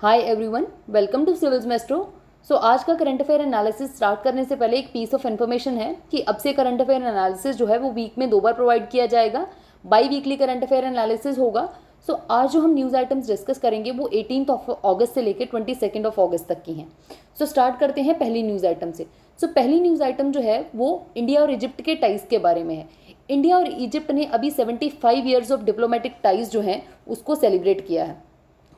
Hi everyone, welcome to civils maestro. So आज का current affair analysis start करने से पहले एक पीस ऑफ इन्फॉर्मेशन है कि अब से करंट अफेयर एनालिसिस जो है वो वीक में 2 बार प्रोवाइड किया जाएगा। By weekly current affair analysis होगा। सो आज जो हम न्यूज़ आइटम्स डिस्कस करेंगे वो 18 अगस्त से लेकर 22 अगस्त तक की हैं। सो स्टार्ट करते हैं पहली न्यूज़ आइटम से। सो पहली न्यूज़ आइटम जो है वो इंडिया और इजिप्ट के टाइज के बारे में है। इंडिया और इजिप्ट ने अभी 75 ईयर्स ऑफ डिप्लोमेटिक टाइज जो हैं उसको सेलिब्रेट किया है।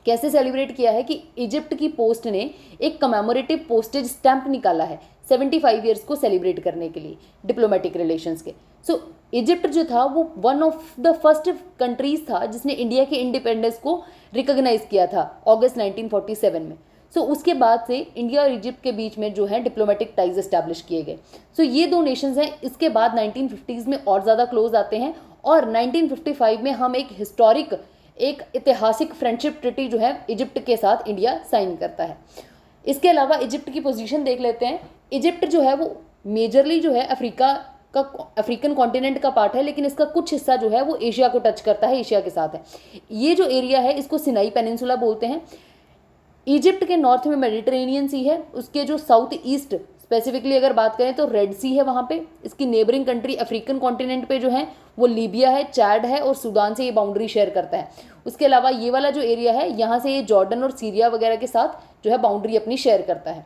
कैसे सेलिब्रेट किया है कि इजिप्ट की पोस्ट ने एक कमेमोरेटिव पोस्टेज स्टैंप निकाला है 75 ईयर्स को सेलिब्रेट करने के लिए डिप्लोमेटिक रिलेशंस के। सो इजिप्ट जो था वो one of the first countries था जिसने इंडिया के इंडिपेंडेंस को रिकॉग्नाइज किया था अगस्त 1947 में। सो उसके बाद से इंडिया और इजिप्ट के बीच में जो है डिप्लोमेटिक टाइज एस्टैब्लिश किए गए। सो ये दो नेशंस हैं। इसके बाद 1950s में और ज़्यादा क्लोज आते हैं और 1955 में हम एक ऐतिहासिक फ्रेंडशिप ट्रीटी जो है इजिप्ट के साथ इंडिया साइन करता है। इसके अलावा इजिप्ट की पोजीशन देख लेते हैं। इजिप्ट जो है वो मेजरली जो है अफ्रीकन कॉन्टिनेंट का पार्ट है, लेकिन इसका कुछ हिस्सा जो है वो एशिया को टच करता है, एशिया के साथ है। ये जो एरिया है इसको सिनाई पेनिनसुला बोलते हैं। इजिप्ट के नॉर्थ में मेडिटेरेनियन सी है, उसके जो साउथ ईस्ट स्पेसिफिकली अगर बात करें तो रेड सी है वहाँ पे। इसकी नेबरिंग कंट्री अफ्रीकन कॉन्टिनेंट पे जो है वो लीबिया है, चैड है और सूडान से ये बाउंड्री शेयर करता है। उसके अलावा ये वाला जो एरिया है यहाँ से ये जॉर्डन और सीरिया वगैरह के साथ जो है बाउंड्री अपनी शेयर करता है।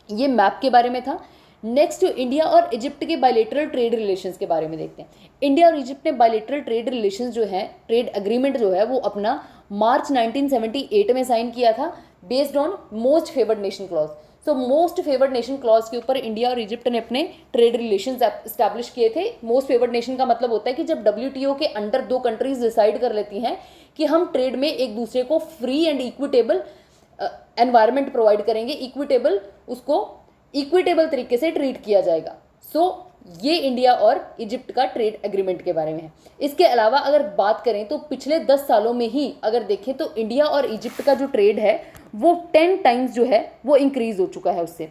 ये मैप के बारे में था। नेक्स्ट इंडिया और इजिप्ट के बायलेटरल ट्रेड रिलेशंस के बारे में देखते हैं। इंडिया और इजिप्ट ने बायलेटरल ट्रेड रिलेशंस जो है, ट्रेड एग्रीमेंट जो है वो अपना मार्च 1978 में साइन किया था based on most favoured nation clause. So most favoured nation clause के ऊपर इंडिया और इजिप्ट ने अपने ट्रेड रिलेशंस एस्टैब्लिश किए थे। मोस्ट फेवर्ड नेशन का मतलब होता है कि जब WTO के अंडर दो कंट्रीज डिसाइड कर लेती हैं कि हम ट्रेड में एक दूसरे को free and equitable environment provide करेंगे, इक्विटेबल तरीके से ट्रीट किया जाएगा। सो ये इंडिया और इजिप्ट का ट्रेड एग्रीमेंट के बारे में है। इसके अलावा अगर बात करें तो पिछले 10 सालों में ही अगर देखें तो इंडिया और इजिप्ट का जो ट्रेड है वो 10 टाइम्स जो है वो इंक्रीज हो चुका है उससे।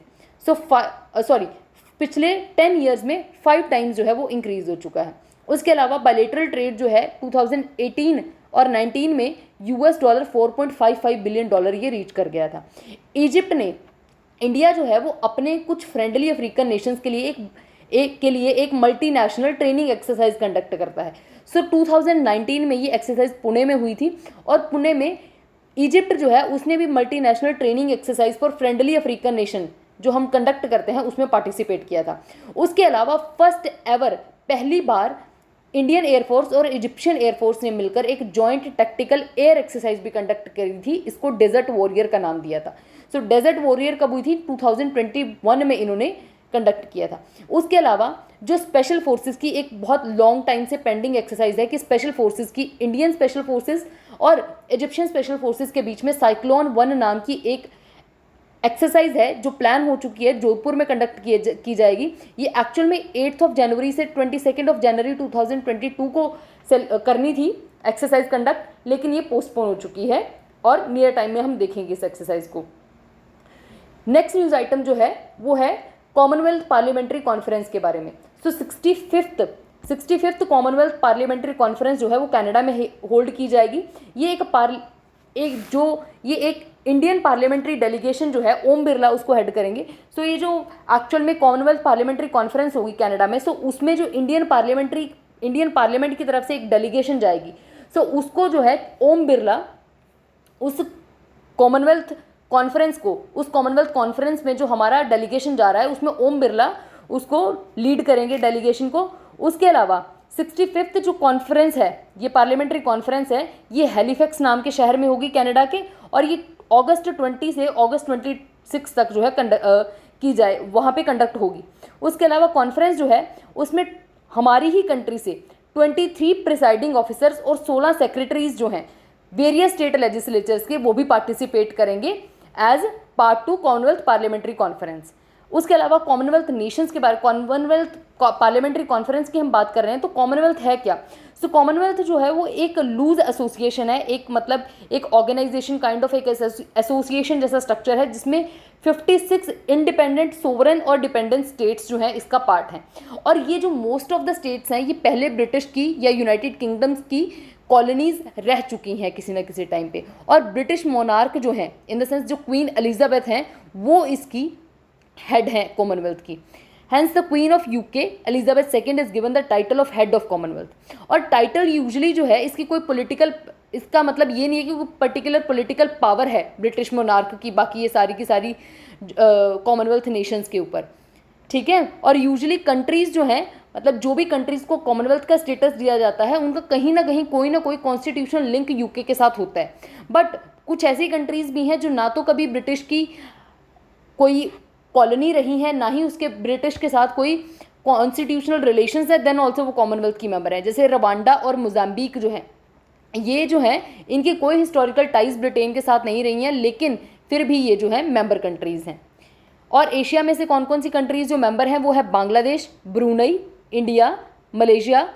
पिछले 10 ईयर्स में 5 टाइम्स जो है वो इंक्रीज हो चुका है। उसके अलावा बायलेटरल ट्रेड जो है 2018 और 19 में $4.55 बिलियन ये रीच कर गया था। इजिप्ट ने इंडिया जो है वो अपने कुछ फ्रेंडली अफ्रीकन नेशंस के लिए एक मल्टीनेशनल ट्रेनिंग एक्सरसाइज कंडक्ट करता है। 2019 में ये एक्सरसाइज पुणे में हुई थी और पुणे में इजिप्ट जो है उसने भी multinational training exercise for friendly African nation जो हम कंडक्ट करते हैं उसमें पार्टिसिपेट किया था। उसके अलावा फर्स्ट एवर पहली बार इंडियन एयरफोर्स और इजिप्शियन एयरफोर्स ने मिलकर एक जॉइंट टैक्टिकल एयर एक्सरसाइज भी कंडक्ट करी थी। इसको डेजर्ट वॉरियर का नाम दिया था। सो डेजर्ट वॉरियर कब हुई थी? 2021 में इन्होंने कंडक्ट किया था। उसके अलावा जो स्पेशल फोर्सेस की एक बहुत लॉन्ग टाइम से पेंडिंग एक्सरसाइज है कि स्पेशल फोर्सेस की इंडियन स्पेशल फोर्सेस और इजिप्शियन स्पेशल फोर्सेस के बीच में साइक्लोन 1 नाम की एक एक्सरसाइज है जो प्लान हो चुकी है, जोधपुर में कंडक्ट की जाएगी। ये एक्चुअल में 8 जनवरी से 22 जनवरी 2022 को करनी थी एक्सरसाइज कंडक्ट, लेकिन ये पोस्टपोन हो चुकी है और नियर टाइम में हम देखेंगे इस एक्सरसाइज को। नेक्स्ट न्यूज़ आइटम जो है वो है कॉमनवेल्थ पार्लियामेंट्री कॉन्फ्रेंस के बारे में। सो 65th कॉमनवेल्थ पार्लियामेंट्री कॉन्फ्रेंस जो है वो कनाडा में होल्ड की जाएगी। ये एक इंडियन पार्लियामेंट्री डेलीगेशन जो है ओम बिरला उसको हेड करेंगे। सो ये जो एक्चुअल में कॉमनवेल्थ पार्लियामेंट्री कॉन्फ्रेंस होगी कनाडा में, सो उसमें जो इंडियन पार्लियामेंट की तरफ से एक डेलीगेशन जाएगी। सो उसको जो है ओम बिरला उस कॉमनवेल्थ कॉन्फ्रेंस में जो हमारा डेलीगेशन जा रहा है उसमें ओम बिरला उसको लीड करेंगे डेलीगेशन को। उसके अलावा 65th जो कॉन्फ्रेंस है, ये पार्लियामेंट्री कॉन्फ्रेंस है, ये हैलिफैक्स नाम के शहर में होगी कनाडा के और ये अगस्त 20 से अगस्त 26 तक जो है वहाँ पे कंडक्ट होगी। उसके अलावा कॉन्फ्रेंस जो है उसमें हमारी ही कंट्री से 23 प्रिसाइडिंग ऑफिसर्स और 16 सेक्रेटरीज जो हैं वेरियस स्टेट लेजिस्लेचर्स के वो भी पार्टिसिपेट करेंगे as part 2 commonwealth parliamentary conference. उसके अलावा कॉमनवेल्थ नेशंस के बारे, कॉमनवेल्थ पार्लियामेंट्री कॉन्फ्रेंस की हम बात कर रहे हैं, तो कॉमनवेल्थ है क्या? सो कॉमनवेल्थ जो है वो एक लूज एसोसिएशन है, एक मतलब एक ऑर्गेनाइजेशन काइंड ऑफ एक एसोसिएशन जैसा स्ट्रक्चर है जिसमें 56 इंडिपेंडेंट सोवरेन और डिपेंडेंट स्टेट्स जो हैं इसका पार्ट हैं। और ये जो मोस्ट ऑफ द स्टेट्स हैं ये पहले ब्रिटिश की या यूनाइटेड किंगडम्स की कॉलोनीज रह चुकी हैं किसी ना किसी टाइम पे। और ब्रिटिश मोनार्क जो हैं इन द सेंस जो क्वीन एलिजाबेथ हैं वो इसकी हेड हैं कॉमनवेल्थ की। Hence the Queen of UK Elizabeth II is given the title of head of Commonwealth। और टाइटल यूजुअली जो है इसकी कोई पॉलिटिकल, इसका मतलब ये नहीं है कि कोई पर्टिकुलर पॉलिटिकल पावर है ब्रिटिश मोनार्क की बाकी ये सारी की सारी कॉमनवेल्थ नेशंस के ऊपर, ठीक है। और यूजुअली कंट्रीज़ जो हैं मतलब जो भी कंट्रीज़ को कॉमनवेल्थ का स्टेटस दिया जाता है उनका कहीं ना कहीं कोई ना कोई कॉन्स्टिट्यूशनल लिंक यूके के साथ होता है। बट कुछ ऐसी कंट्रीज़ भी हैं जो ना तो कभी ब्रिटिश की कोई कॉलोनी रही है ना ही उसके ब्रिटिश के साथ कोई कॉन्स्टिट्यूशनल रिलेशंस है, देन ऑल्सो वो कॉमनवेल्थ की मेंबर है। जैसे रवांडा और मोजाम्बिक जो है ये जो है इनके कोई हिस्टोरिकल टाइज ब्रिटेन के साथ नहीं रही हैं, लेकिन फिर भी ये जो है मेंबर कंट्रीज़ हैं। और एशिया में से कौन कौन सी कंट्रीज़ जो मेंबर हैं वो है Bangladesh, Brunei, India, Malaysia,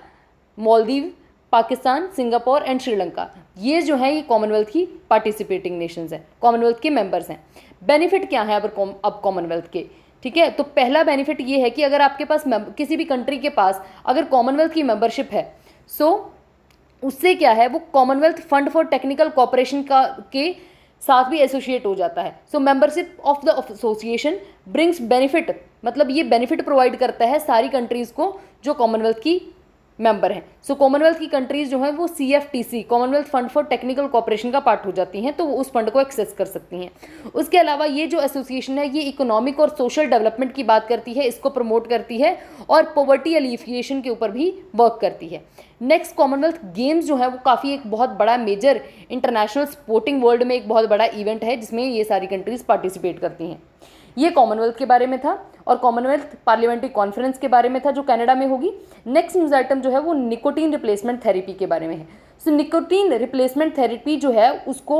Maldives, Pakistan, Singapore and Sri Lanka. ये जो है ये कॉमनवेल्थ की पार्टिसिपेटिंग नेशंस हैं, कॉमनवेल्थ के मेंबर्स हैं। बेनिफिट क्या है अब कॉमनवेल्थ के, ठीक है। तो पहला बेनिफिट ये है कि अगर आपके पास किसी भी कंट्री के पास अगर कॉमनवेल्थ की मेंबरशिप है सो उससे क्या है वो Commonwealth fund for technical cooperation का के साथ भी एसोसिएट हो जाता है। So membership of the association brings benefit, मतलब ये बेनिफिट प्रोवाइड करता है सारी कंट्रीज़ को जो कॉमनवेल्थ की मेंबर हैं। सो कॉमनवेल्थ की कंट्रीज़ जो हैं वो CFTC Commonwealth fund for technical cooperation का पार्ट हो जाती हैं, तो वो उस फंड को एक्सेस कर सकती हैं। उसके अलावा ये जो एसोसिएशन है ये इकोनॉमिक और सोशल डेवलपमेंट की बात करती है, इसको प्रमोट करती है और पॉवर्टी एलिफिएशन के ऊपर भी वर्क करती है। नेक्स्ट कॉमनवेल्थ गेम्स जो है वो काफ़ी एक बहुत बड़ा मेजर इंटरनेशनल स्पोर्टिंग वर्ल्ड में एक बहुत बड़ा इवेंट है जिसमें ये सारी कंट्रीज़ पार्टिसिपेट करती हैं। ये कॉमनवेल्थ के बारे में था और कॉमनवेल्थ पार्लियामेंट्री कॉन्फ्रेंस के बारे में था जो कनाडा में होगी। नेक्स्ट न्यूज़ आइटम जो है वो निकोटीन रिप्लेसमेंट थेरेपी के बारे में है। सो निकोटीन रिप्लेसमेंट थेरेपी जो है उसको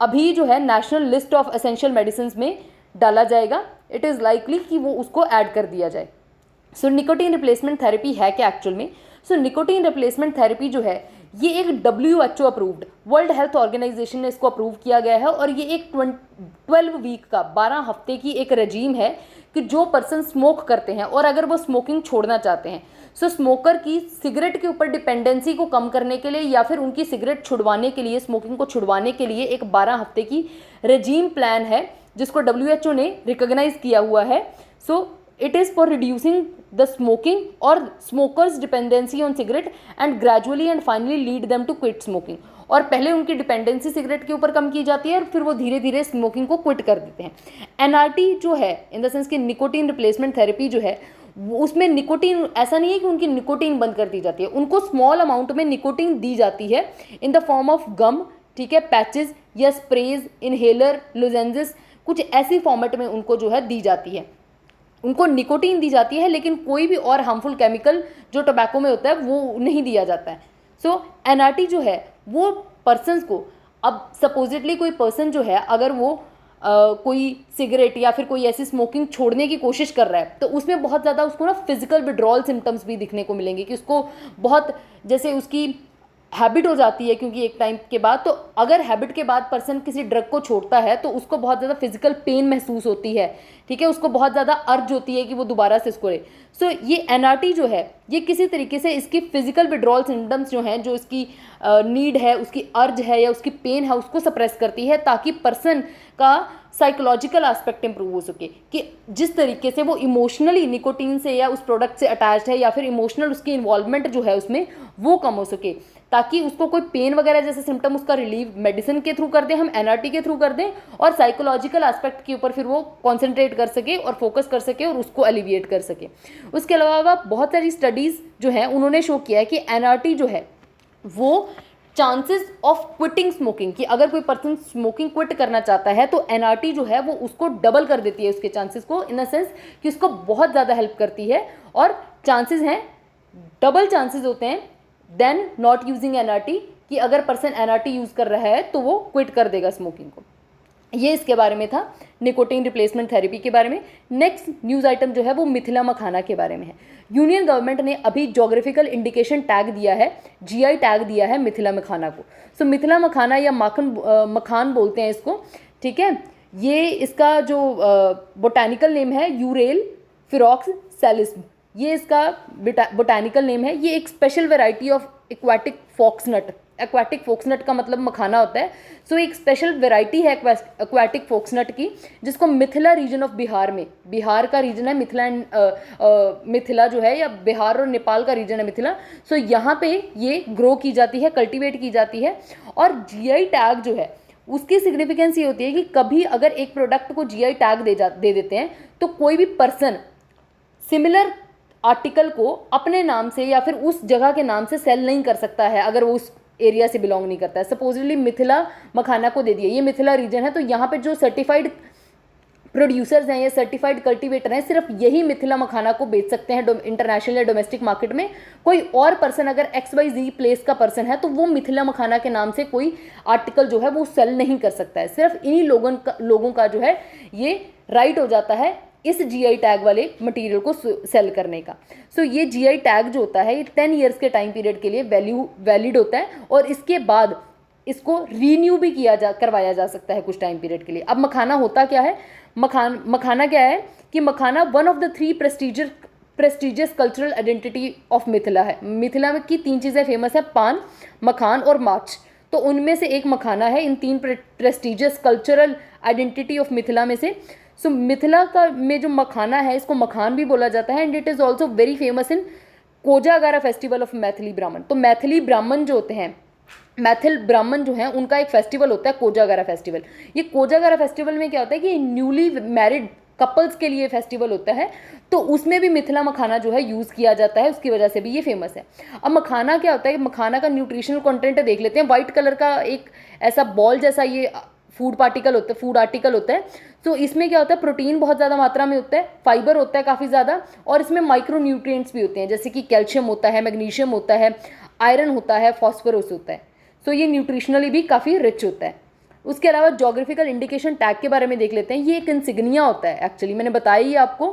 अभी जो है national list of essential medicine में डाला जाएगा। इट इज़ लाइकली कि वो उसको ऐड कर दिया जाए। सो निकोटीन रिप्लेसमेंट थेरेपी है क्या एक्चुअल में? सो निकोटीन रिप्लेसमेंट थेरेपी जो है ये एक WHO approved, world health organisation ने इसको अप्रूव किया गया है और ये एक 12 वीक का 12 हफ्ते की एक रजीम है कि जो पर्सन स्मोक करते हैं और अगर वो स्मोकिंग छोड़ना चाहते हैं सो स्मोकर की सिगरेट के ऊपर डिपेंडेंसी को कम करने के लिए या फिर उनकी सिगरेट छुड़वाने के लिए, स्मोकिंग को छुड़वाने के लिए एक 12 हफ्ते की रजीम प्लान है जिसको WHO ने रिकॉग्नाइज किया हुआ है। सो it is for reducing the smoking or smokers dependency on cigarette and gradually and finally lead them to quit smoking। और पहले उनकी डिपेंडेंसी सिगरेट के ऊपर कम की जाती है और फिर वो धीरे धीरे स्मोकिंग को क्विट कर देते हैं। NRT जो है इन द सेंस कि निकोटीन रिप्लेसमेंट थेरेपी जो है उसमें निकोटीन, ऐसा नहीं है कि उनकी निकोटीन बंद कर दी जाती है, उनको स्मॉल अमाउंट में निकोटीन दी जाती है in the form of gum, ठीक है, पैचेस या स्प्रेज, इनहेलर, लोजेंजेस, कुछ ऐसी फॉर्मेट में उनको जो है दी जाती है। उनको निकोटीन दी जाती है लेकिन कोई भी और हार्मफुल केमिकल जो टोबैको में होता है वो नहीं दिया जाता है। सो NRT जो है वो पर्सनस को, अब सपोजिटली कोई पर्सन जो है अगर वो कोई सिगरेट या फिर कोई ऐसी स्मोकिंग छोड़ने की कोशिश कर रहा है तो उसमें बहुत ज़्यादा उसको ना फिजिकल विड्रॉल सिम्टम्स भी दिखने को मिलेंगे कि उसको बहुत जैसे उसकी हैबिट हो जाती है, क्योंकि एक टाइम के बाद तो अगर हैबिट के बाद पर्सन किसी ड्रग को छोड़ता है तो उसको बहुत ज़्यादा फिजिकल पेन महसूस होती है, ठीक है, उसको बहुत ज़्यादा अर्ज होती है कि वो दोबारा से इसको ले। सो ये NRT जो है ये किसी तरीके से इसकी फिजिकल विड्रॉल सिम्टम्स जो हैं, जो इसकी नीड है, उसकी अर्ज है या उसकी पेन है, उसको सप्रेस करती है ताकि पर्सन का साइकोलॉजिकल एस्पेक्ट इंप्रूव हो सके कि जिस तरीके से वो इमोशनली निकोटीन से या उस प्रोडक्ट से अटैच्ड है या फिर इमोशनल उसकी इन्वॉल्वमेंट जो है उसमें वो कम हो सके, ताकि उसको कोई पेन वगैरह जैसे सिम्टम उसका रिलीव मेडिसिन के थ्रू कर दें, हम NRT के थ्रू कर दें और साइकोलॉजिकल एस्पेक्ट के ऊपर फिर वो कॉन्सेंट्रेट कर सके और फोकस कर सके और उसको एलिविएट कर सके। उसके अलावा बहुत सारी स्टडीज़ जो हैं उन्होंने शो किया है कि NRT जो है वो चांसेस ऑफ क्विटिंग स्मोकिंग, कि अगर कोई पर्सन स्मोकिंग क्विट करना चाहता है तो NRT जो है वो उसको डबल कर देती है उसके चांसेस को, इन द सेंस कि उसको बहुत ज़्यादा हेल्प करती है और चांसेस हैं, डबल चांसेस होते हैं देन नॉट यूजिंग NRT, कि अगर पर्सन NRT यूज़ कर रहा है तो वो क्विट कर देगा स्मोकिंग को। ये इसके बारे में था, निकोटीन रिप्लेसमेंट थेरेपी के बारे में। नेक्स्ट न्यूज़ आइटम जो है वो मिथिला मखाना के बारे में है। यूनियन गवर्नमेंट ने अभी जोग्राफिकल इंडिकेशन टैग दिया है, जीआई टैग दिया है मिथिला मखाना को। सो मिथिला मखाना या मखान बोलते हैं इसको, ठीक है। ये इसका जो बोटानिकल नेम है यूरेल फिरोक्स सैलिस्म, ये इसका बोटानिकल नेम है। ये एक special variety of aquatic foxnut, aquatic foxnut का मतलब मखाना होता है। सो एक स्पेशल वेराइटी है एक्वाटिक फोक्सनट की, जिसको मिथिला रीजन ऑफ बिहार में, बिहार का रीजन है मिथिला मिथिला जो है, या बिहार और नेपाल का रीजन है मिथिला। सो यहाँ पे ये ग्रो की जाती है, कल्टीवेट की जाती है। और जीआई टैग जो है उसकी सिग्निफिकेंस ये होती है कि कभी अगर एक प्रोडक्ट को जीआई टैग दे देते हैं तो कोई भी पर्सन सिमिलर आर्टिकल को अपने नाम से या फिर उस जगह के नाम से सेल नहीं कर सकता है अगर वो उस एरिया से बिलोंग नहीं करता है। सपोजली मिथिला मखाना को दे दिया, ये मिथिला रीजन है, तो यहाँ पे जो सर्टिफाइड प्रोड्यूसर्स हैं या सर्टिफाइड कल्टीवेटर हैं, सिर्फ यही मिथिला मखाना को बेच सकते हैं इंटरनेशनल या डोमेस्टिक मार्केट में। कोई और पर्सन अगर XYZ प्लेस का पर्सन है तो वो मिथिला मखाना के नाम से कोई आर्टिकल जो है वो सेल नहीं कर सकता है। सिर्फ इन्हीं लोगों का जो है ये राइट हो जाता है इस जीआई टैग वाले मटेरियल को सेल करने का। सो ये जीआई टैग जो होता है ये 10 ईयर्स के टाइम पीरियड के लिए वैलिड होता है, और इसके बाद इसको रीन्यू भी करवाया जा सकता है कुछ टाइम पीरियड के लिए। अब मखाना होता क्या है? मखाना क्या है कि मखाना one of the 3 prestigious cultural identity of Mithila है। मिथिला में की 3 चीज़ें फेमस है, पान, मखान और मार्च। तो उनमें से एक मखाना है इन 3 prestigious cultural identity of Mithila में से। सो मिथिला का में जो मखाना है इसको मखान भी बोला जाता है, and it is also very famous in Kojagara festival of Maithili ब्राह्मण। तो मैथिली ब्राह्मण जो होते हैं, मैथिल ब्राह्मण जो हैं, उनका एक फेस्टिवल होता है कोजागरा फेस्टिवल। ये कोजागरा फेस्टिवल में क्या होता है कि न्यूली मैरिड कपल्स के लिए फेस्टिवल होता है, तो उसमें भी मिथिला मखाना जो है यूज़ किया जाता है, उसकी वजह से भी ये फेमस है। अब मखाना क्या होता है, मखाना का न्यूट्रिशनल कंटेंट देख लेते हैं। वाइट कलर का एक ऐसा बॉल जैसा ये फूड आर्टिकल होता है। तो इसमें क्या होता है, प्रोटीन बहुत ज़्यादा मात्रा में होता है, फाइबर होता है काफ़ी ज़्यादा, और इसमें माइक्रो न्यूट्रिएंट्स भी होते हैं, जैसे कि कैल्शियम होता है, मैग्नीशियम होता है, आयरन होता है, फॉस्फोरस होता है। सो ये न्यूट्रिशनली भी काफ़ी रिच होता है। उसके अलावा जोग्राफिकल इंडिकेशन टैग के बारे में देख लेते हैं। ये एक इंसिग्निया होता है, एक्चुअली मैंने बताया ही आपको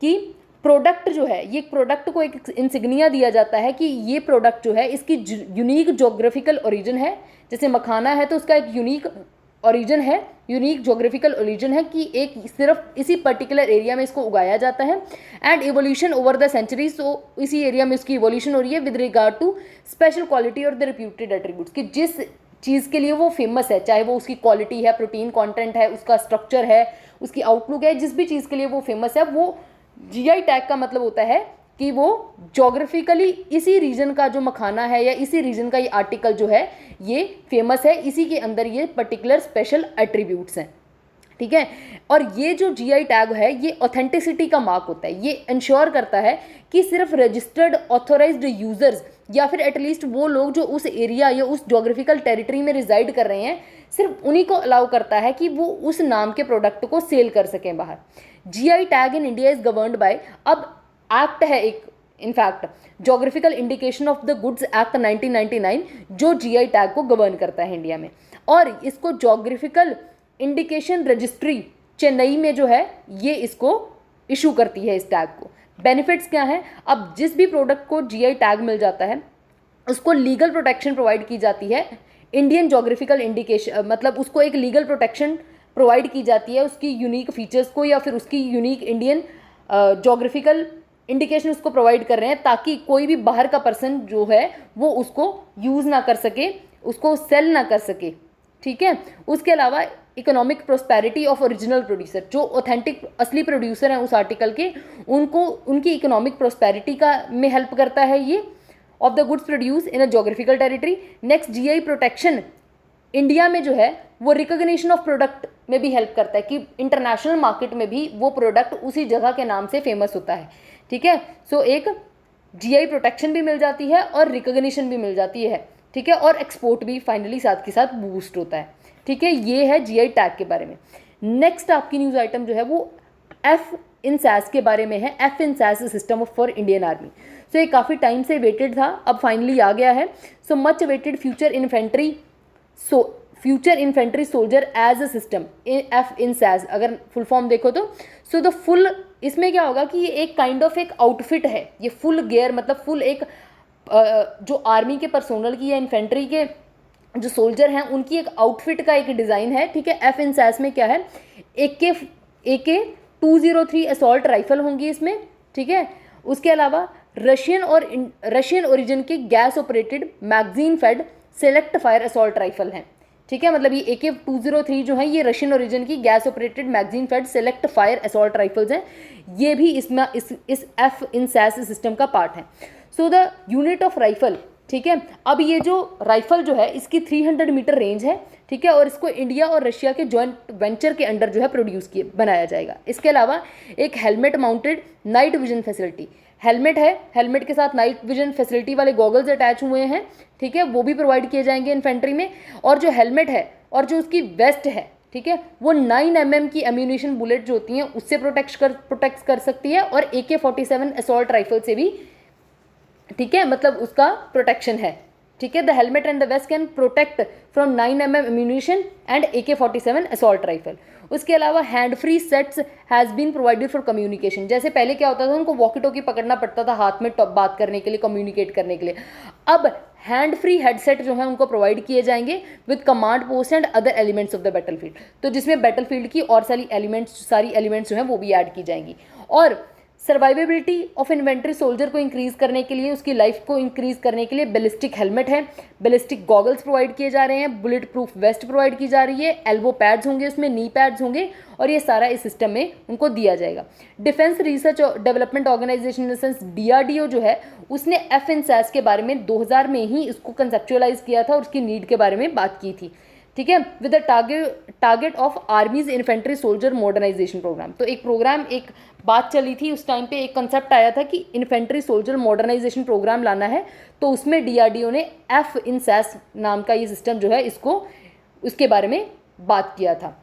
कि प्रोडक्ट जो है, ये प्रोडक्ट को एक इंसिग्निया दिया जाता है कि ये प्रोडक्ट जो है इसकी यूनिक जोग्राफिकल ओरिजिन है। जैसे मखाना है तो उसका एक यूनिक ओरिजिन है, यूनिक जोग्राफिकल ओरिजिन है कि एक सिर्फ इसी पर्टिकुलर एरिया में इसको उगाया जाता है, and evolution over the centuries. तो इसी एरिया में उसकी इवोल्यूशन हो रही है with regard to special quality और द रिप्यूटेड एट्रीब्यूट्स, कि जिस चीज़ के लिए वो फेमस है, चाहे वो उसकी क्वालिटी है, प्रोटीन कंटेंट है, उसका स्ट्रक्चर है, उसकी आउटलुक है, जिस भी चीज़ के लिए वो फेमस है, वो जीआई टैग का मतलब होता है कि वो जोग्राफिकली इसी रीजन का जो मखाना है या इसी रीजन का ये आर्टिकल जो है ये फेमस है, इसी के अंदर ये पर्टिकुलर स्पेशल एट्रीब्यूट्स हैं, ठीक है। और ये जो जीआई टैग है ये ऑथेंटिसिटी का मार्क होता है। ये इंश्योर करता है कि सिर्फ रजिस्टर्ड ऑथोराइज्ड यूजर्स या फिर एटलीस्ट वो लोग जो उस एरिया या उस जोग्राफिकल टेरिटरी में रिजाइड कर रहे हैं, सिर्फ उन्हीं को अलाउ करता है कि वो उस नाम के प्रोडक्ट को सेल कर सकें बाहर। GI tag in India is governed bye, अब एक्ट है एक, in fact geographical indication of the goods act 1999 जो जीआई टैग को गवर्न करता है इंडिया में, और इसको जोग्राफिकल इंडिकेशन रजिस्ट्री चेन्नई में जो है ये इसको इशू करती है इस टैग को। बेनिफिट्स क्या हैं? अब जिस भी प्रोडक्ट को जीआई टैग मिल जाता है उसको लीगल प्रोटेक्शन प्रोवाइड की जाती है। इंडियन जोग्राफिकल इंडिकेशन मतलब उसको एक लीगल प्रोटेक्शन प्रोवाइड की जाती है उसकी यूनिक फीचर्स को, या फिर उसकी यूनिक इंडियन जोग्राफिकल इंडिकेशन उसको प्रोवाइड कर रहे हैं, ताकि कोई भी बाहर का पर्सन जो है वो उसको यूज़ ना कर सके, उसको सेल ना कर सके, ठीक है। उसके अलावा economic prosperity of original producer, जो ऑथेंटिक असली प्रोड्यूसर हैं उस आर्टिकल के, उनको उनकी इकोनॉमिक प्रोस्पेरिटी का में हेल्प करता है ये, of the goods produce in a geographical territory. Next, GI protection India में जो है वो रिकॉग्निशन ऑफ प्रोडक्ट में भी हेल्प करता है कि इंटरनेशनल मार्केट में भी वो प्रोडक्ट उसी जगह के नाम से फेमस होता है, ठीक है। सो एक जीआई प्रोटेक्शन भी मिल जाती है और रिकॉग्निशन भी मिल जाती है, ठीक है, और एक्सपोर्ट भी फाइनली साथ के साथ बूस्ट होता है, ठीक है। ये है जीआई टैग के बारे में। नेक्स्ट आपकी न्यूज़ आइटम जो है वो एफ इन सैस के बारे में है। F INSAS system for Indian army. So ये काफ़ी टाइम से वेटेड था, अब फाइनली आ गया है। So much waited future infantry future infantry soldier as a system, F INSAS अगर फुल फॉर्म देखो तो। सो द फुल, इसमें क्या होगा कि ये एक काइंड ऑफ एक आउटफिट है, ये फुल गेयर मतलब फुल एक जो आर्मी के पर्सोनल की या इन्फेंट्री के जो सोल्जर हैं उनकी एक आउटफिट का एक डिज़ाइन है, ठीक है। एफ इन सैस में क्या है, AK 203 असॉल्ट राइफल होंगी इसमें, ठीक है। उसके अलावा रशियन ओरिजिन के gas operated magazine fed select fire assault rifle हैं, ठीक है। मतलब ये AK 203 जो है ये रशियन ओरिजिन की gas operated magazine fed select fire assault rifles हैं, ये भी इसमें इस एफ इन सैस सिस्टम का पार्ट है। So the unit of rifle, ठीक है। अब ये जो राइफल जो है इसकी 300 मीटर रेंज है, ठीक है, और इसको इंडिया और रशिया के जॉइंट वेंचर के अंडर जो है बनाया जाएगा। इसके अलावा एक helmet mounted night vision facility, helmet है, हेलमेट के साथ नाइट विजन फैसिलिटी वाले गॉगल्स अटैच हुए हैं, ठीक है, वो भी प्रोवाइड किए जाएंगे इन्फेंट्री में। और जो हेलमेट है और जो उसकी वेस्ट है, ठीक है, वो 9 mm की एम्यूनेशन बुलेट जो होती हैं उससे प्रोटेक्ट कर सकती है, और AK-47 असॉल्ट राइफल से भी, ठीक है, मतलब उसका प्रोटेक्शन है, ठीक है। The helmet and the vest can protect from 9 mm ammunition and AK-47 assault rifle. उसके अलावा hand free sets has been provided for communication. जैसे पहले क्या होता था, उनको वॉकी टॉकी पकड़ना पड़ता था हाथ में बात करने के लिए, कम्युनिकेट करने के लिए। अब हैंड फ्री हेडसेट जो है उनको प्रोवाइड किए जाएंगे with command post and other elements of the battlefield, तो जिसमें बैटलफील्ड की और सारी एलिमेंट्स जो हैं वो भी ऐड की जाएंगी। और सर्वाइवेबिलिटी ऑफ इन्वेंट्री सोल्जर को इंक्रीज़ करने के लिए, उसकी लाइफ को इंक्रीज़ करने के लिए बैलिस्टिक हेलमेट है, बैलिस्टिक गॉगल्स प्रोवाइड किए जा रहे हैं, बुलेट प्रूफ वेस्ट प्रोवाइड की जा रही है, एल्बो पैड्स होंगे उसमें, नी पैड्स होंगे, और ये सारा इस सिस्टम में उनको दिया जाएगा। डिफेंस रिसर्च और development organisation in the sense DRDO जो है उसने एफ इन सैस के बारे में 2000 में ही इसको कंसेप्चुअलाइज किया था और उसकी नीड के बारे में बात की थी, ठीक है, with the target of army's infantry soldier modernisation programme. तो एक प्रोग्राम, एक बात चली थी उस टाइम पे, एक कंसेप्ट आया था कि इन्फेंट्री सोल्जर मॉडर्नाइजेशन प्रोग्राम लाना है, तो उसमें DRDO ने एफ इन सैस नाम का ये सिस्टम जो है इसको, उसके बारे में बात किया था,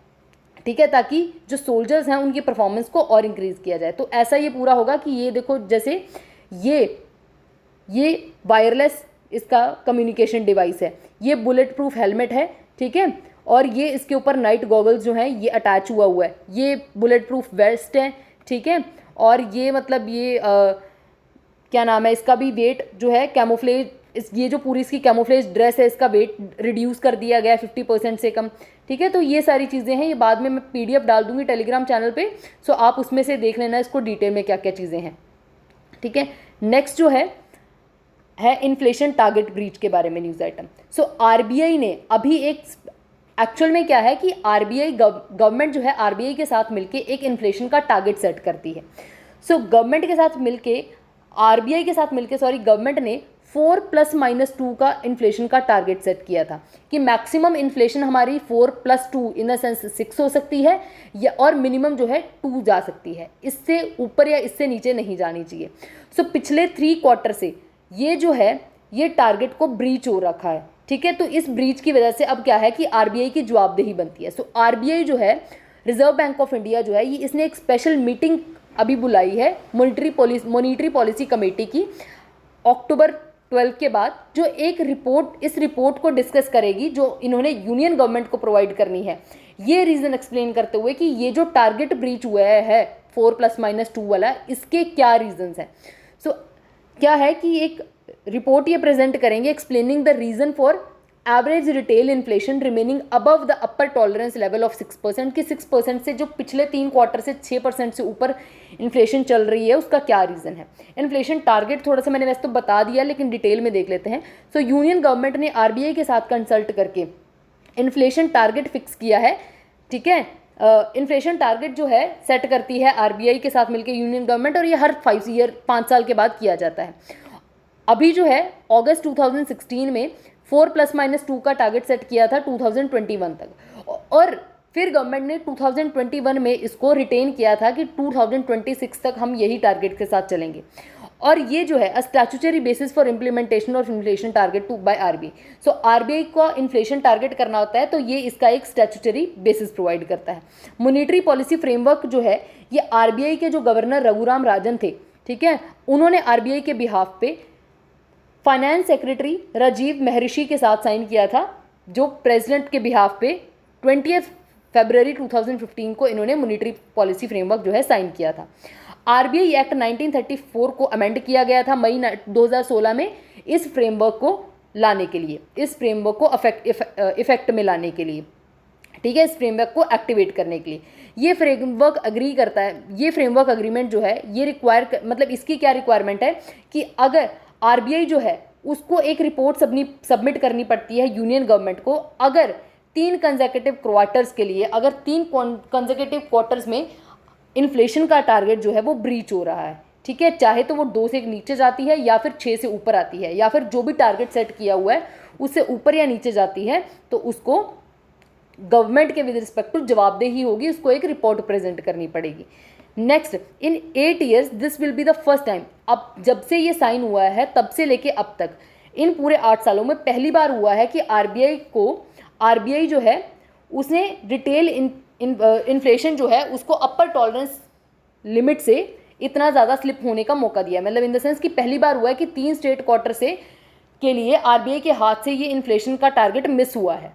ठीक है, ताकि जो सोल्जर्स हैं उनकी परफॉर्मेंस को और इंक्रीज़ किया जाए। तो ऐसा ये पूरा होगा कि ये देखो, जैसे ये वायरलेस इसका कम्युनिकेशन डिवाइस है, ये बुलेट प्रूफ हेलमेट है, ठीक है, और ये इसके ऊपर नाइट गॉगल्स जो हैं ये अटैच हुआ है, ये बुलेट प्रूफ वेस्ट है, ठीक है, और ये मतलब ये क्या नाम है, इसका भी वेट जो है कैमोफ्लेज, ये जो पूरी इसकी कैमोफ्लेज ड्रेस है इसका वेट रिड्यूस कर दिया गया 50% से कम, ठीक है। तो ये सारी चीज़ें हैं, ये बाद में मैं PDF डाल दूंगी टेलीग्राम चैनल पे, सो आप उसमें से देख लेना इसको डिटेल में क्या क्या चीज़ें हैं, ठीक है। नेक्स्ट जो है इन्फ्लेशन टारगेट ब्रीच के बारे में न्यूज़ आइटम। सो RBI ने अभी एक, एक्चुअल में क्या है कि RBI गवर्नमेंट जो है RBI के साथ मिलके एक इन्फ्लेशन का टारगेट सेट करती है। सो गवर्नमेंट के साथ मिलके, RBI के साथ मिलके गवर्नमेंट ने 4+-2 का इन्फ्लेशन का टारगेट सेट किया था कि मैक्सिमम इन्फ्लेशन हमारी 4+2 इन द सेंस 6 हो सकती है, या और मिनिमम जो है 2 जा सकती है, इससे ऊपर या इससे नीचे नहीं जानी चाहिए। सो पिछले 3 क्वार्टर से ये जो है ये टारगेट को ब्रीच हो रखा है, ठीक है। तो इस ब्रीच की वजह से अब क्या है कि RBI की जवाबदेही बनती है। सो RBI जो है, रिजर्व बैंक ऑफ इंडिया जो है, ये इसने एक स्पेशल मीटिंग अभी बुलाई है मॉनिटरी पॉलिसी कमेटी की अक्टूबर 12 के बाद, जो एक रिपोर्ट, इस रिपोर्ट को डिस्कस करेगी जो इन्होंने यूनियन गवर्नमेंट को प्रोवाइड करनी है। ये रीज़न एक्सप्लेन करते हुए कि ये जो टारगेट ब्रीच हुआ है 4+-2 वाला, इसके क्या रीजंस हैं। सो क्या है कि एक रिपोर्ट ये प्रेजेंट करेंगे explaining the reason for average retail inflation remaining above the upper tolerance level of 6%, कि 6% से जो पिछले 3 क्वार्टर से 6% से ऊपर इन्फ्लेशन चल रही है, उसका क्या रीज़न है। इन्फ्लेशन टारगेट थोड़ा सा मैंने वैसे तो बता दिया, लेकिन डिटेल में देख लेते हैं। सो यूनियन गवर्नमेंट ने RBI के साथ कंसल्ट करके इन्फ्लेशन टारगेट फिक्स किया है, ठीक है। इन्फ्लेशन टारगेट जो है सेट करती है RBI के साथ मिलकर यूनियन गवर्नमेंट, और ये हर 5 साल के बाद किया जाता है। अभी जो है अगस्त 2016 में 4+-2 का टारगेट सेट किया था 2021 तक, और फिर गवर्नमेंट ने 2021 में इसको रिटेन किया था कि 2026 तक हम यही टारगेट के साथ चलेंगे। और ये जो है statutory basis for implementation of inflation target by RBI। सो RBI को इन्फ्लेशन टारगेट करना होता है, तो ये इसका एक स्टैट्यूटरी बेसिस प्रोवाइड करता है। मॉनिटरी पॉलिसी फ्रेमवर्क जो है ये RBI के जो गवर्नर रघुराम राजन थे, ठीक है, उन्होंने RBI के बिहाफ पे फाइनेंस सेक्रेटरी राजीव महर्षि के साथ साइन किया था जो प्रेसिडेंट के बिहाफ पे 20 फरवरी 2015 को इन्होंने मॉनेटरी पॉलिसी फ्रेमवर्क जो है साइन किया था। आरबीआई एक्ट 1934 को अमेंड किया गया था मई 2016 में इस फ्रेमवर्क को लाने के लिए, इस फ्रेमवर्क को इफेक्ट में लाने के लिए, ठीक है, इस फ्रेमवर्क को एक्टिवेट करने के लिए। ये फ्रेमवर्क अग्री करता है, ये फ्रेमवर्क अग्रीमेंट जो है ये मतलब इसकी क्या रिक्वायरमेंट है कि अगर आरबीआई जो है उसको एक रिपोर्ट सबमिट करनी पड़ती है यूनियन गवर्नमेंट को, अगर 3 कंसेक्यूटिव क्वार्टर्स के लिए, अगर 3 कंसेक्यूटिव क्वार्टर्स में इन्फ्लेशन का टारगेट जो है वो ब्रीच हो रहा है, ठीक है, चाहे तो वो 2 से नीचे जाती है या फिर 6 से ऊपर आती है, या फिर जो भी टारगेट सेट किया हुआ है उससे ऊपर या नीचे जाती है, तो उसको गवर्नमेंट के विद रिस्पेक्ट टू जवाबदेही होगी, उसको एक रिपोर्ट प्रेजेंट करनी पड़ेगी। Next, in 8 years this will be the first time, अब जब से ये साइन हुआ है तब से लेके अब तक इन पूरे 8 सालों में पहली बार हुआ है कि आरबीआई जो है उसने रिटेल इन्फ्लेशन जो है उसको अपर टॉलरेंस लिमिट से इतना ज़्यादा स्लिप होने का मौका दिया, मतलब इन द सेंस कि पहली बार हुआ है कि 3 स्टेट क्वार्टर से के लिए आरबीआई के हाथ से ये इन्फ्लेशन का टारगेट मिस हुआ है,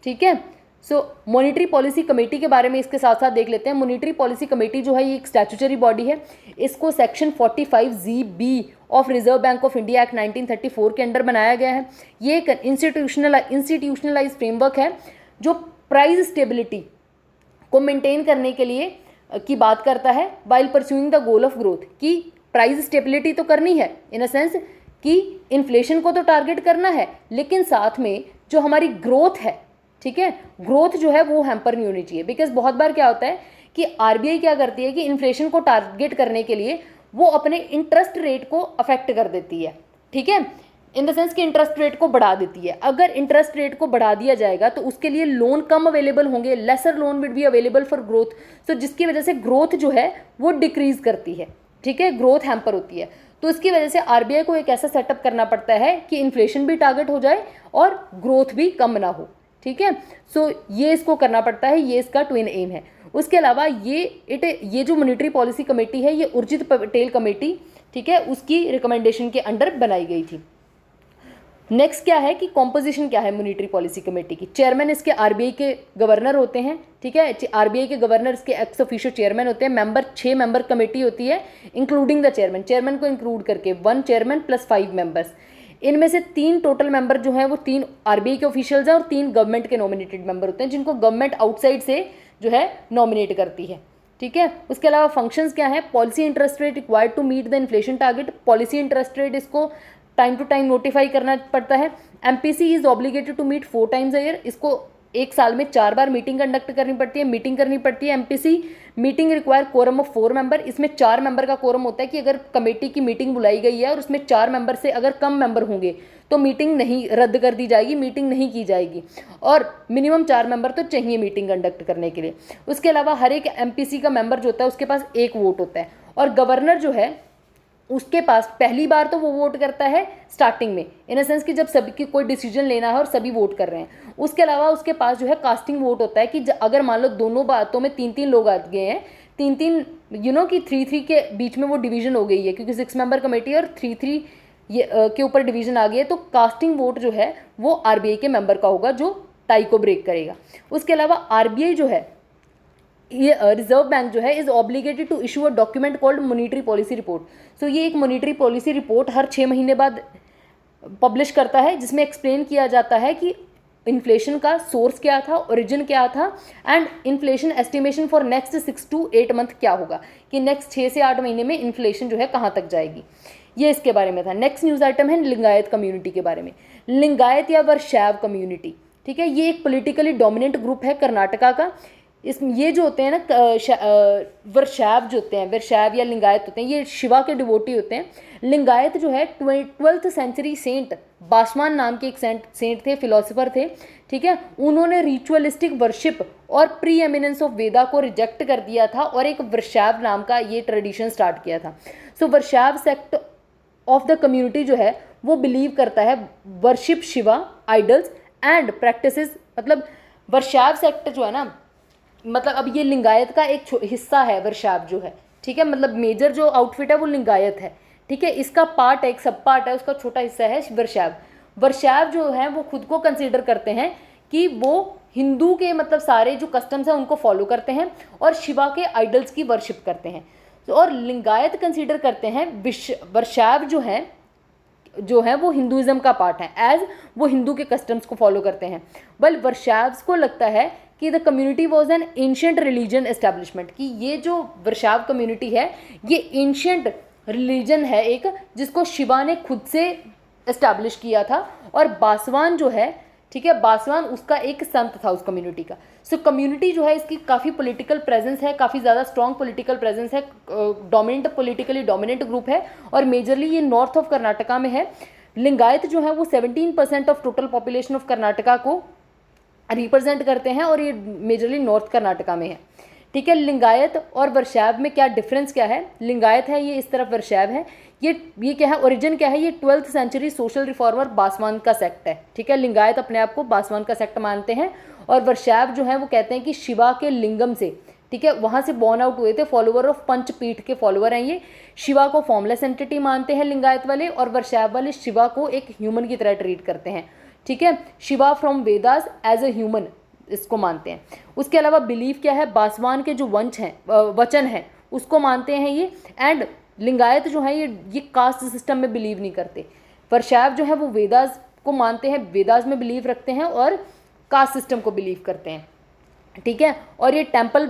ठीक है। सो मॉनेटरी पॉलिसी कमेटी के बारे में इसके साथ साथ देख लेते हैं। मॉनेटरी पॉलिसी कमेटी जो है ये एक स्टैट्यूटरी बॉडी है, इसको section 45(z)(b) of reserve bank of India act 1934 के अंडर बनाया गया है। ये एक इंस्टीट्यूशनलाइज फ्रेमवर्क है जो प्राइस स्टेबिलिटी को मेंटेन करने के लिए की बात करता है, while pursuing the goal of growth, कि प्राइस स्टेबिलिटी तो करनी है इन अ सेंस कि इन्फ्लेशन को तो टारगेट करना है, लेकिन साथ में जो हमारी ग्रोथ है, ठीक है, ग्रोथ जो है वो हैम्पर नहीं होनी चाहिए। बिकॉज बहुत बार क्या होता है कि आरबीआई क्या करती है कि इन्फ्लेशन को टारगेट करने के लिए वो अपने इंटरेस्ट रेट को अफेक्ट कर देती है, ठीक है, इन द सेंस कि इंटरेस्ट रेट को बढ़ा देती है। अगर इंटरेस्ट रेट को बढ़ा दिया जाएगा तो उसके लिए लोन कम अवेलेबल होंगे, lesser loan will be available for growth, तो जिसकी वजह से ग्रोथ जो है वो डिक्रीज करती है, ठीक है, ग्रोथ हैम्पर होती है। तो इसकी वजह से आरबीआई को एक ऐसा सेटअप करना पड़ता है कि इन्फ्लेशन भी टारगेट हो जाए और ग्रोथ भी कम ना हो, ठीक है। सो ये इसको करना पड़ता है, ये इसका ट्विन एम है। उसके अलावा ये जो मॉनेटरी पॉलिसी कमेटी है ये उर्जित पटेल कमेटी, ठीक है, उसकी रिकमेंडेशन के अंडर बनाई गई थी। नेक्स्ट क्या है कि कॉम्पोजिशन क्या है मॉनेटरी पॉलिसी कमेटी की। चेयरमैन इसके आरबीआई के गवर्नर होते हैं, ठीक है, आरबीआई के गवर्नर इसके एक्स ऑफिशियो चेयरमैन होते हैं। मेंबर 6 मेंबर कमेटी होती है इंक्लूडिंग द चेयरमैन, चेयरमैन को इंक्लूड करके 1 चेयरमैन प्लस 5 मेंबर्स। इनमें से 3 टोटल मेंबर जो हैं वो 3 आरबीआई के ऑफिशियल्स हैं और 3 गवर्नमेंट के नॉमिनेटेड मेंबर होते हैं जिनको गवर्नमेंट आउटसाइड से जो है नॉमिनेट करती है, ठीक है। उसके अलावा फंक्शंस क्या है, policy interest rate required to meet the inflation target, policy interest rate इसको टाइम टू टाइम नोटिफाई करना पड़ता है। MPC is obligated to meet 4 times a year, इसको एक साल में 4 बार मीटिंग कंडक्ट करनी पड़ती है, मीटिंग करनी पड़ती है। MPC meeting require quorum of 4 member, इसमें 4 मेंबर का कोरम होता है कि अगर कमेटी की मीटिंग बुलाई गई है और उसमें 4 मेंबर से अगर कम मेंबर होंगे तो मीटिंग नहीं रद्द कर दी जाएगी, मीटिंग नहीं की जाएगी, और मिनिमम 4 मेंबर तो चाहिए मीटिंग कंडक्ट करने के लिए। उसके अलावा हर एक एमपीसी का मेंबर जो होता है उसके पास 1 वोट होता है, और गवर्नर जो है उसके पास पहली बार तो वो वोट करता है स्टार्टिंग में, इन अ सेंस कि जब सभी की कोई डिसीजन लेना है और सभी वोट कर रहे हैं। उसके अलावा उसके पास जो है कास्टिंग वोट होता है कि अगर मान लो दोनों बातों में 3-3 लोग आ गए हैं, 3-3 कि 3-3 के बीच में वो डिवीजन हो गई है क्योंकि 6 मेंबर कमेटी और 3-3 ये के ऊपर डिवीजन आ गई है, तो कास्टिंग वोट जो है वो आरबीआई के मेंबर का होगा जो टाई को ब्रेक करेगा। उसके अलावा आरबीआई जो है ये रिजर्व बैंक जो है is obligated to issue a document called monetary policy report. So ये एक मॉनेटरी पॉलिसी रिपोर्ट हर 6 महीने बाद पब्लिश करता है जिसमें एक्सप्लेन किया जाता है कि इन्फ्लेशन का सोर्स क्या था, ओरिजिन क्या था, and inflation estimation for next 6 to 8 month क्या होगा, कि नेक्स्ट 6 से 8 महीने में इन्फ्लेशन जो है कहाँ तक जाएगी, ये इसके बारे में था। नेक्स्ट न्यूज़ आइटम है लिंगायत कम्युनिटी के बारे में। लिंगायत या वरशैव कम्युनिटी, ठीक है, ये एक पॉलिटिकली डोमिनेंट ग्रुप है कर्नाटका का। ये जो होते हैं ना वरशैव जो होते हैं, वरशैव या लिंगायत होते हैं, ये शिवा के डिवोटी होते हैं। लिंगायत जो है 12th century सेंट बासवान नाम के एक सेंट थे, फिलोसोफर थे, ठीक है, उन्होंने रिचुअलिस्टिक वर्शिप और प्री एमिनेंस ऑफ वेदा को रिजेक्ट कर दिया था और एक वरशैव नाम का ये ट्रेडिशन स्टार्ट किया था। सो वरशैव सेक्ट ऑफ द कम्युनिटी जो है वो बिलीव करता है worship Shiva idols and practices, मतलब वरशैव सेक्ट जो है ना, मतलब अब ये लिंगायत का एक हिस्सा है वरशैव जो है, ठीक है, मतलब मेजर जो आउटफिट है वो लिंगायत है, ठीक है, इसका पार्ट है, एक सब पार्ट है, उसका छोटा हिस्सा है वरशैव। वरशैव जो है वो खुद को कंसीडर करते हैं कि वो हिंदू के मतलब सारे जो कस्टम्स हैं उनको फॉलो करते हैं और शिवा के आइडल्स की वर्शिप करते हैं। और लिंगायत कंसीडर करते हैं वैष्णव जो है वो हिंदुइज्म का पार्ट है, एज वो हिंदू के कस्टम्स को फॉलो करते हैं। वेल वैष्णव्स को लगता है कि the community was an ancient religion establishment, कि ये जो वैष्णव कम्युनिटी है ये एंशियंट रिलीजन है एक, जिसको शिवा ने खुद से एस्टैब्लिश किया था। और बासवान जो है, ठीक है, बासवान उसका एक संत था उस कम्युनिटी का। सो कम्युनिटी जो है इसकी काफ़ी पॉलिटिकल प्रेजेंस है, काफ़ी ज़्यादा स्ट्रॉन्ग पॉलिटिकल प्रेजेंस है, पोलिटिकली डोमिनेंट ग्रुप है, और मेजरली ये नॉर्थ ऑफ कर्नाटका में है। लिंगायत जो है वो 17% of total population of Karnataka को रिप्रेजेंट करते हैं, और ये मेजरली नॉर्थ कर्नाटका में है। ठीक है, लिंगायत और वैष्णव में क्या डिफरेंस क्या है? लिंगायत है ये इस तरफ, वैष्णव है ये क्या है, ओरिजिन क्या है, ये 12th century social reformer Baswan का सेक्ट है। ठीक है, लिंगायत अपने आप को बासवान का सेक्ट मानते हैं, और वैष्णव जो है वो कहते हैं कि शिवा के लिंगम से, ठीक है, वहाँ से बॉर्न आउट हुए थे, फॉलोवर ऑफ पंचपीठ के फॉलोवर हैं ये। शिवा को फॉर्मलेस एंटिटी मानते हैं लिंगायत वाले, और वैष्णव वाले शिवा को एक ह्यूमन की तरह ट्रीट करते हैं। ठीक है, Shiva from Vedas as a human इसको मानते हैं। उसके अलावा बिलीफ क्या है, बासवान के जो वचन हैं उसको मानते हैं ये। एंड लिंगायत जो है ये कास्ट सिस्टम में बिलीव नहीं करते। वैष्णव जो है वो वेदास को मानते हैं, वेदास में बिलीव रखते हैं, और कास्ट सिस्टम को बिलीव करते हैं। ठीक है, और ये टेम्पल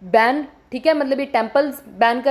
बैन, ठीक है, मतलब ये टेम्पल्स बैन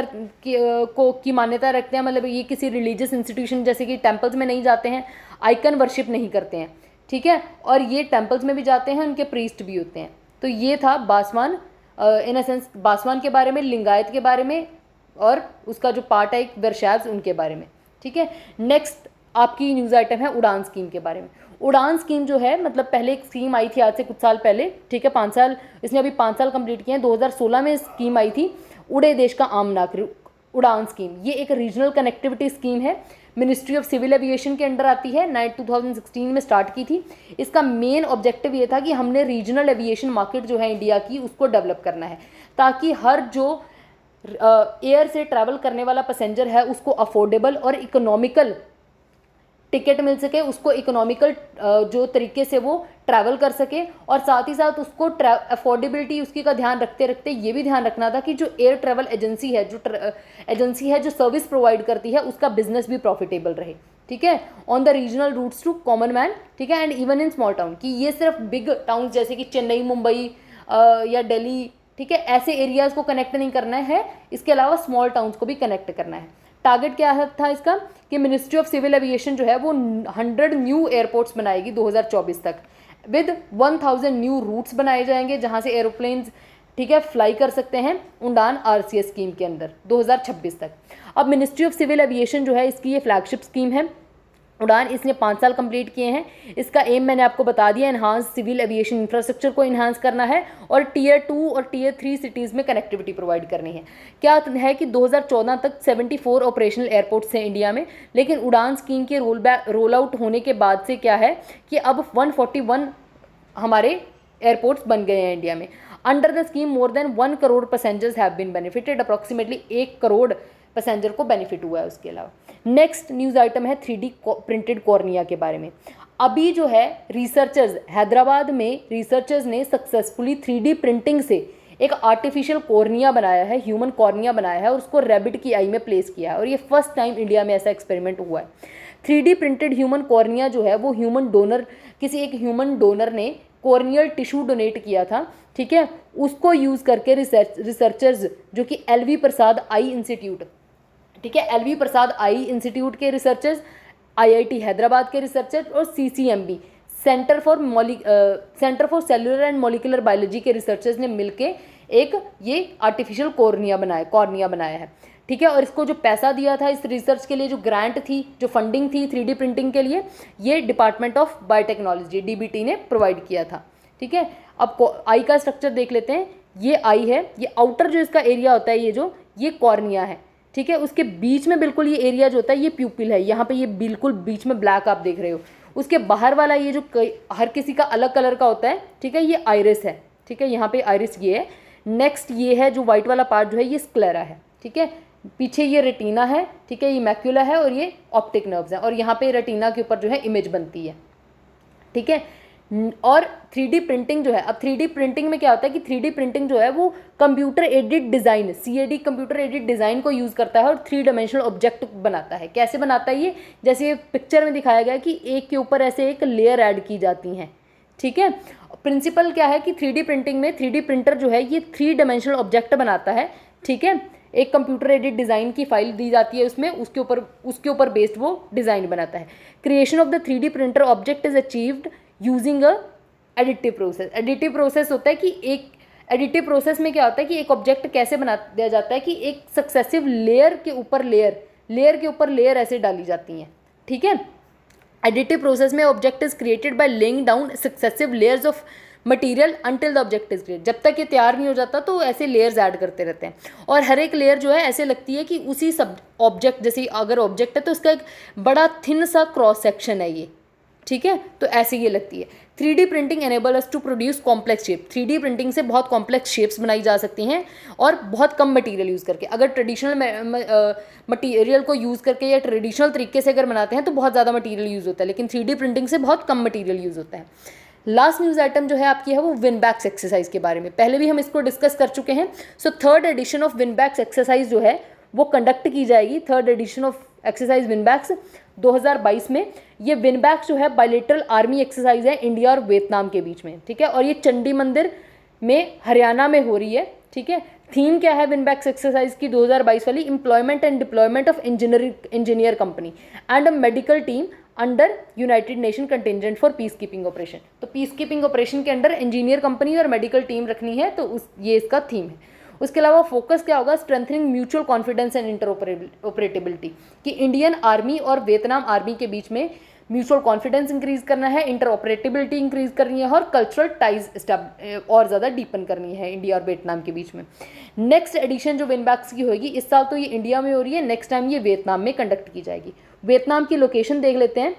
की मान्यता रखते हैं, मतलब ये किसी रिलीजियस इंस्टीट्यूशन जैसे कि टेम्पल्स में नहीं जाते हैं, आइकन वर्शिप नहीं करते हैं। ठीक है, और ये टेम्पल्स में भी जाते हैं, उनके प्रीस्ट भी होते हैं। तो ये था बासवान, इन अ सेंस बासवान के बारे में, लिंगायत के बारे में, और उसका जो पार्ट है एक वैष्णव उनके बारे में। ठीक है, नेक्स्ट आपकी न्यूज़ आइटम है उड़ान स्कीम के बारे में। उड़ान स्कीम जो है, मतलब पहले एक स्कीम आई थी आज से कुछ साल पहले, ठीक है, 5 साल, इसने अभी 5 साल कंप्लीट किए हैं। 2016 में स्कीम आई थी, उड़े देश का आम नागरिक, उड़ान स्कीम। ये एक रीजनल कनेक्टिविटी स्कीम है, मिनिस्ट्री ऑफ सिविल एविएशन के अंडर आती है, 2016 में स्टार्ट की थी। इसका मेन ऑब्जेक्टिव ये था कि हमने रीजनल एविएशन मार्केट जो है इंडिया की उसको डेवलप करना है, ताकि हर जो एयर से ट्रैवल करने वाला पैसेंजर है उसको अफोर्डेबल और इकोनॉमिकल टिकट मिल सके, उसको इकोनॉमिकल जो तरीके से वो ट्रैवल कर सके, और साथ ही साथ उसको अफोर्डेबिलिटी उसकी का ध्यान रखते रखते ये भी ध्यान रखना था कि जो एयर ट्रैवल एजेंसी है जो सर्विस प्रोवाइड करती है उसका बिजनेस भी प्रॉफिटेबल रहे। ठीक है, on the regional routes to common man, ठीक है, and even in small town, कि ये सिर्फ बिग टाउन जैसे कि चेन्नई, मुंबई या दिल्ली, ठीक है, ऐसे एरियाज़ को कनेक्ट नहीं करना है, इसके अलावा स्मॉल टाउन्स को भी कनेक्ट करना है। टारगेट क्या था इसका कि मिनिस्ट्री ऑफ सिविल एविएशन जो है वो 100 न्यू एयरपोर्ट्स बनाएगी 2024 तक, विद 1000 न्यू रूट्स बनाए जाएंगे जहां से एरोप्लेन्स, ठीक है, फ्लाई कर सकते हैं उड़ान आरसीएस स्कीम के अंदर 2026 तक। अब मिनिस्ट्री ऑफ सिविल एविएशन जो है इसकी ये फ्लैगशिप स्कीम है उड़ान, इसने 5 साल कंप्लीट किए हैं। इसका एम मैंने आपको बता दिया, एनहांस सिविल एविएशन इंफ्रास्ट्रक्चर को इन्हांस करना है और टियर 2 और टियर 3 सिटीज़ में कनेक्टिविटी प्रोवाइड करनी है। क्या है कि 2014 तक 74 ऑपरेशनल एयरपोर्ट्स हैं इंडिया में, लेकिन उड़ान स्कीम के रोल आउट होने के बाद से क्या है कि अब 141 हमारे एयरपोर्ट्स बन गए हैं इंडिया में। Under the scheme more than 1 crore passengers have been benefited, approximately 1 crore passenger को बेनिफिट हुआ है। उसके अलावा नेक्स्ट न्यूज़ आइटम है 3D प्रिंटेड कॉर्निया के बारे में। अभी जो है रिसर्चर्स, हैदराबाद में रिसर्चर्स ने सक्सेसफुली 3D प्रिंटिंग से एक आर्टिफिशियल कॉर्निया बनाया है, ह्यूमन कॉर्निया बनाया है, और उसको रैबिट की आई में प्लेस किया है, और ये फर्स्ट टाइम इंडिया में ऐसा एक्सपेरिमेंट हुआ है। 3D प्रिंटेड ह्यूमन कॉर्निया जो है वो किसी एक ह्यूमन डोनर ने कॉर्नियल टिश्यू डोनेट किया था, ठीक है, उसको यूज़ करके रिसर्चर्स जो कि LV प्रसाद आई इंस्टीट्यूट, ठीक है, LV प्रसाद आई इंस्टीट्यूट के रिसर्चर्स, IIT हैदराबाद के रिसर्चर्स और CCMB centre for cellular and molecular biology के रिसर्चर्स ने मिलके एक ये आर्टिफिशियल कॉर्निया बनाया है। ठीक है, और इसको जो पैसा दिया था इस रिसर्च के लिए, जो ग्रांट थी, जो फंडिंग थी 3D प्रिंटिंग के लिए, ये डिपार्टमेंट ऑफ बायोटेक्नोलॉजी DBT ने प्रोवाइड किया था। ठीक है, अब आई का स्ट्रक्चर देख लेते हैं। ये आई है, ये आउटर जो इसका एरिया होता है ये कॉर्निया है, ठीक है, उसके बीच में बिल्कुल ये एरिया जो होता है ये प्यूपिल है, यहाँ पे ये बिल्कुल बीच में ब्लैक आप देख रहे हो। उसके बाहर वाला ये जो हर किसी का अलग कलर का होता है, ठीक है, ये आइरिस है, ठीक है, यहाँ पे आइरिस ये है। नेक्स्ट ये है जो वाइट वाला पार्ट जो है ये स्क्लेरा है, ठीक है, पीछे ये रेटिना है, ठीक है, ये मैक्यूला है, और ये ऑप्टिक नर्व्स हैं, और यहाँ पे रेटिना के ऊपर जो है इमेज बनती है। ठीक है, और 3D प्रिंटिंग जो है, अब 3D प्रिंटिंग में क्या होता है कि 3D प्रिंटिंग जो है वो computer aided design, CAD computer aided design को यूज़ करता है और 3 डायमेंशनल ऑब्जेक्ट बनाता है। कैसे बनाता है ये, जैसे ये पिक्चर में दिखाया गया कि एक के ऊपर ऐसे एक लेयर ऐड की जाती हैं, ठीक है। प्रिंसिपल क्या है कि 3D प्रिंटिंग में 3D प्रिंटर जो है ये 3 डायमेंशनल ऑब्जेक्ट बनाता है, ठीक है। एक कंप्यूटर एडेड डिज़ाइन की फाइल दी जाती है उसमें, उसके ऊपर बेस्ड वो डिज़ाइन बनाता है। Creation of the 3D printer object is achieved using a additive process. Additive process होता है कि एक एडिटिव प्रोसेस में क्या होता है कि एक ऑब्जेक्ट कैसे बना दिया जाता है कि एक सक्सेसिव लेयर के ऊपर लेयर ऐसे डाली जाती हैं, ठीक है। एडिटिव प्रोसेस में object is created by laying down successive layers of material until the object is create. जब तक ये तैयार नहीं हो जाता तो ऐसे लेयर्स ऐड करते रहते हैं, और हर एक लेयर जो है ऐसे लगती है कि उसी सब ऑब्जेक्ट, जैसे अगर ऑब्जेक्ट है तो उसका एक बड़ा थिन सा क्रॉस सेक्शन है ये, ठीक है। तो ऐसे ये लगती है। 3D printing enable us to produce complex shape. 3D printing से बहुत कॉम्प्लेक्स शेप्स बनाई जा सकती हैं और बहुत कम मटेरियल यूज़ करके। अगर ट्रेडिशनल मटेरियल को यूज़ करके या ट्रेडिशनल तरीके से अगर बनाते हैं तो बहुत ज़्यादा मटेरियल यूज़ होता है, लेकिन 3D प्रिंटिंग से बहुत कम मटेरियल यूज़ होता है। लास्ट न्यूज़ आइटम जो है आपकी है वो विनबैक्स एक्सरसाइज के बारे में, पहले भी हम इसको डिस्कस कर चुके हैं। So 3rd edition of VINBAX exercise जो है वो कंडक्ट की जाएगी, 3rd edition of exercise VINBAX 2022 में। ये विनबैक्स जो है बायलेटरल आर्मी एक्सरसाइज है इंडिया और वियतनाम के बीच में, ठीक है। और ये चंडी मंदिर में हरियाणा में हो रही है, ठीक है। थीम क्या है विनबैक्स एक्सरसाइज की 2022 वाली, employment and deployment of engineer company and a medical team under United nation contingent for peace keeping operation. तो पीस कीपिंग ऑपरेशन के अंडर इंजीनियर कंपनी और मेडिकल टीम रखनी है, तो ये इसका थीम है। उसके अलावा फोकस क्या होगा, strengthening mutual confidence and interoperability, कि इंडियन आर्मी और वियतनाम आर्मी के बीच में म्यूचुअल कॉन्फिडेंस इंक्रीज करना है, इंटरऑपरेबिलिटी इंक्रीज करनी है और कल्चरल टाइज और ज़्यादा डीपन करनी है इंडिया और वियतनाम के बीच में। नेक्स्ट एडिशन जो विनबैक्स की होगी इस साल, तो ये इंडिया में हो रही है, नेक्स्ट टाइम ये वियतनाम में कंडक्ट की जाएगी। वियतनाम की लोकेशन देख लेते हैं।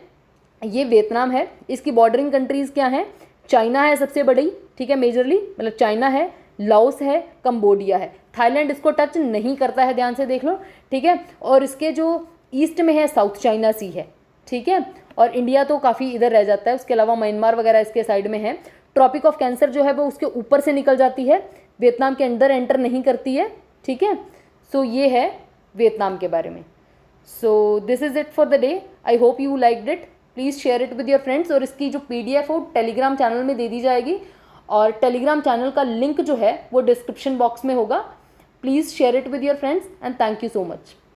ये वियतनाम है, इसकी बॉर्डरिंग कंट्रीज़ क्या हैं, चाइना है सबसे बड़ी, ठीक है, मेजरली मतलब चाइना है, लाओस है, कंबोडिया है, थाईलैंड इसको टच नहीं करता है, ध्यान से देख लो, ठीक है। और इसके जो ईस्ट में है साउथ चाइना सी है, ठीक है। और इंडिया तो काफ़ी इधर रह जाता है, उसके अलावा म्यांमार वगैरह इसके साइड में है। ट्रॉपिक ऑफ कैंसर जो है वो उसके ऊपर से निकल जाती है, वियतनाम के अंदर एंटर नहीं करती है, ठीक है। सो ये है वियतनाम के बारे में। So this is it for the day, I hope you liked it, please share it with your friends. और इसकी जो PDF हो टेलीग्राम चैनल में दे दी जाएगी, और टेलीग्राम चैनल का लिंक जो है वो डिस्क्रिप्शन बॉक्स में होगा। Please share it with your friends and thank you so much.